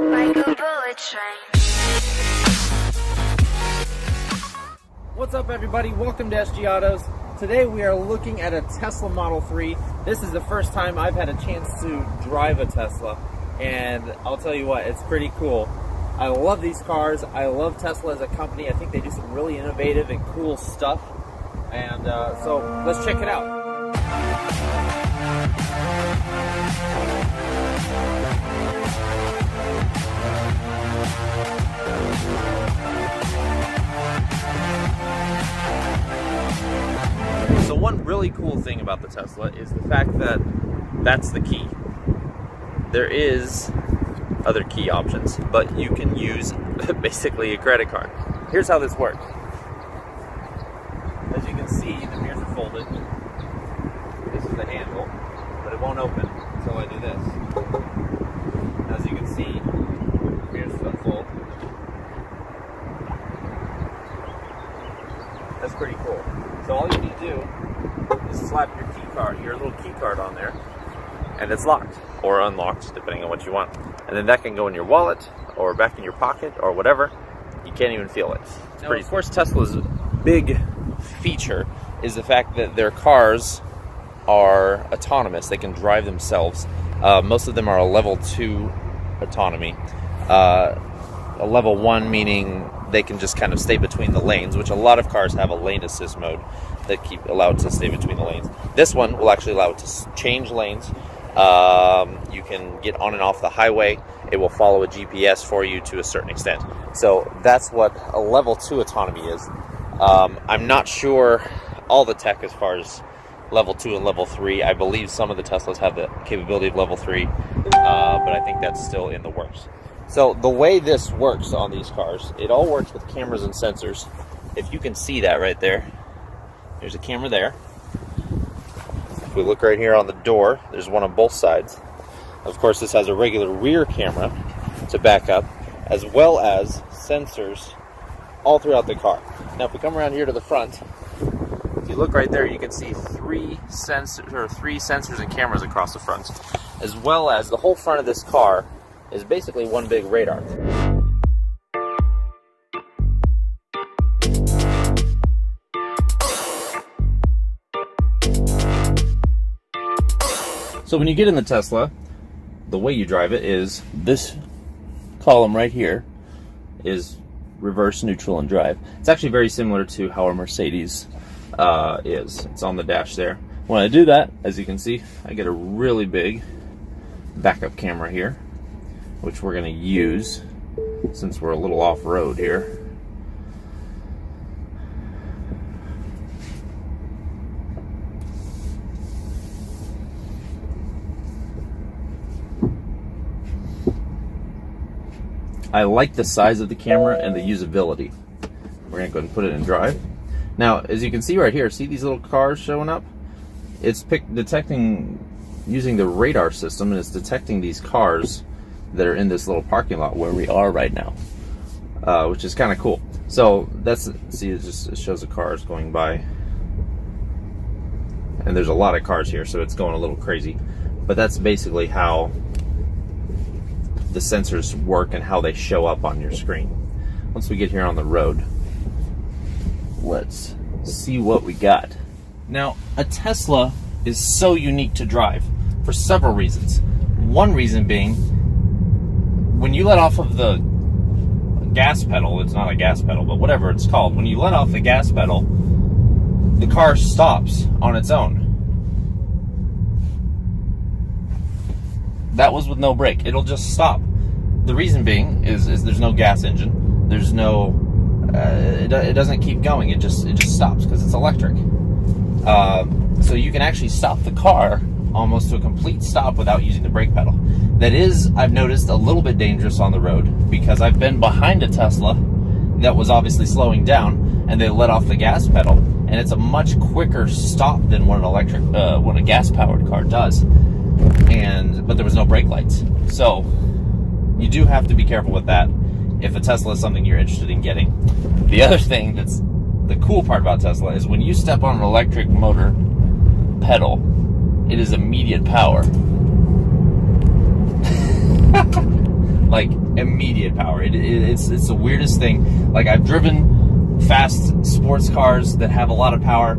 like a bullet train. What's up, everybody? Welcome to SG Autos. Today we are looking at a Tesla Model 3. This is the first time I've had a chance to drive a Tesla, and I'll tell you what, it's pretty cool. I love these cars. I love Tesla as a company. I think they do some really innovative and cool stuff, and so let's check it out. So one really cool thing about the Tesla is the fact that that's the key. There is other key options, but you can use basically a credit card. Here's how this works. As you can see, the mirrors are folded. This is the handle, but it won't open until I do this. As you can see, the mirrors unfold. That's pretty cool. So all you need to do is slap your key card, your little key card on there, and it's locked or unlocked depending on what you want. And then that can go in your wallet or back in your pocket or whatever. You can't even feel it. It's pretty. Of course, Tesla's big feature is the fact that their cars are autonomous. They can drive themselves. Most of them are a level 2 autonomy. A level 1 meaning they can just kind of stay between the lanes, which a lot of cars have a lane assist mode that allow it to stay between the lanes. This one will actually allow it to change lanes. You can get on and off the highway. It will follow a GPS for you to a certain extent. So that's what a level 2 autonomy is. I'm not sure all the tech as far as level 2 and level 3. I believe some of the Teslas have the capability of level 3, but I think that's still in the works. So the way this works on these cars, it all works with cameras and sensors. If you can see that right there, there's a camera there. If we look right here on the door, there's one on both sides. Of course, this has a regular rear camera to back up, as well as sensors all throughout the car. Now, if we come around here to the front, if you look right there, you can see three sensors and cameras across the front, as well as the whole front of this car is basically one big radar. So when you get in the Tesla, the way you drive it is this column right here is reverse, neutral, and drive. It's actually very similar to how a Mercedes is. It's on the dash there. When I do that, as you can see, I get a really big backup camera here, which we're going to use since we're a little off-road here. I like the size of the camera and the usability. We're going to go ahead and put it in drive. Now, as you can see right here, see these little cars showing up? It's detecting using the radar system, and it's detecting these cars that are in this little parking lot where we are right now, which is kind of cool. So that's, see, it shows the cars going by, and there's a lot of cars here, so it's going a little crazy. But that's basically how the sensors work and how they show up on your screen. Once we get here on the road, let's see what we got. Now, a Tesla is so unique to drive for several reasons. One reason being, when you let off of the gas pedal, it's not a gas pedal, but whatever it's called, when you let off the gas pedal, the car stops on its own. That was with no brake. It'll just stop. The reason being is there's no gas engine. There's no, it doesn't keep going. It just stops because it's electric. So you can actually stop the car almost to a complete stop without using the brake pedal. That is, I've noticed, a little bit dangerous on the road, because I've been behind a Tesla that was obviously slowing down, and they let off the gas pedal, and it's a much quicker stop than what when a gas-powered car does. But there was no brake lights, so you do have to be careful with that if a Tesla is something you're interested in getting. The other thing that's the cool part about Tesla is when you step on an electric motor pedal, it is immediate power. like immediate power. It's the weirdest thing. Like, I've driven fast sports cars that have a lot of power.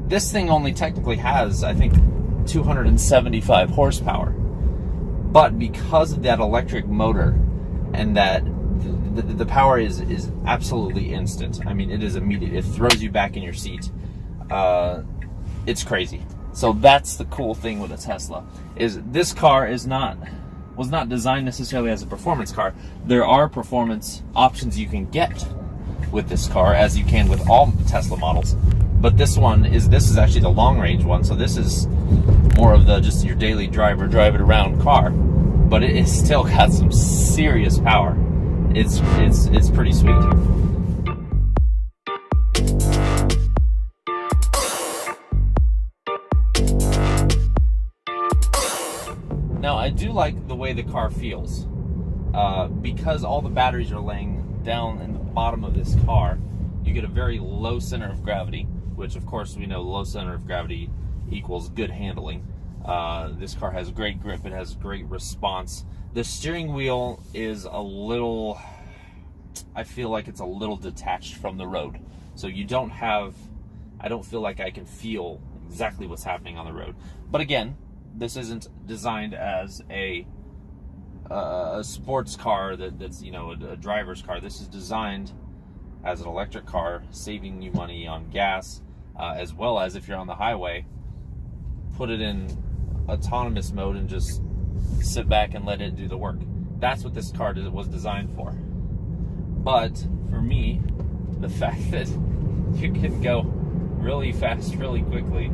This thing only technically has, I think, 275 horsepower. But because of that electric motor and that the power is absolutely instant. I mean, it is immediate. It throws you back in your seat. It's crazy. So that's the cool thing with a Tesla, is this car was not designed necessarily as a performance car. There are performance options you can get with this car, as you can with all Tesla models. But this is actually the long range one. So this is more of just your daily drive it around car. But it still got some serious power. It's pretty sweet. Now, I do like the way the car feels. Because all the batteries are laying down in the bottom of this car, you get a very low center of gravity, which of course we know low center of gravity equals good handling. This car has great grip, it has great response. The steering wheel is I feel like it's a little detached from the road. So I don't feel like I can feel exactly what's happening on the road. But again, this isn't designed as a sports car that's a driver's car. This is designed as an electric car, saving you money on gas, as well as if you're on the highway, put it in autonomous mode and just sit back and let it do the work. That's what this car was designed for. But for me, the fact that you can go really fast, really quickly,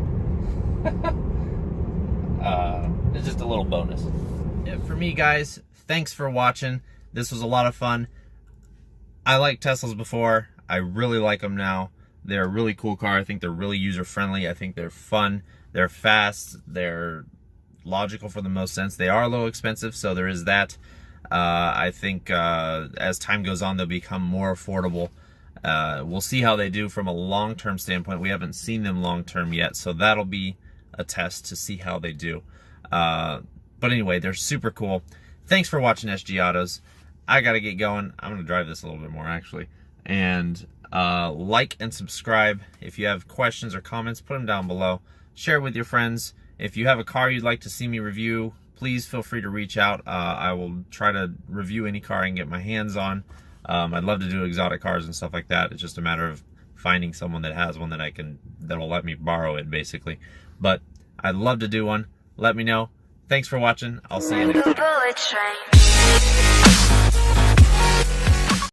it's just a little bonus. For me, guys, thanks for watching. This was a lot of fun. I liked Teslas before. I really like them now. They're a really cool car. I think they're really user-friendly. I think they're fun. They're fast. They're logical for the most sense. They are a little expensive, so there is that. I think as time goes on, they'll become more affordable. We'll see how they do from a long-term standpoint. We haven't seen them long-term yet, so that'll be a test to see how they do. But anyway, they're super cool. Thanks for watching SG Autos. I gotta get going. I'm gonna drive this a little bit more, actually. And like and subscribe. If you have questions or comments, put them down below. Share it with your friends. If you have a car you'd like to see me review, please feel free to reach out. I will try to review any car I can get my hands on. I'd love to do exotic cars and stuff like that. It's just a matter of finding someone that has one that'll let me borrow it, basically. But I'd love to do one. Let me know. Thanks for watching. I'll see you next time.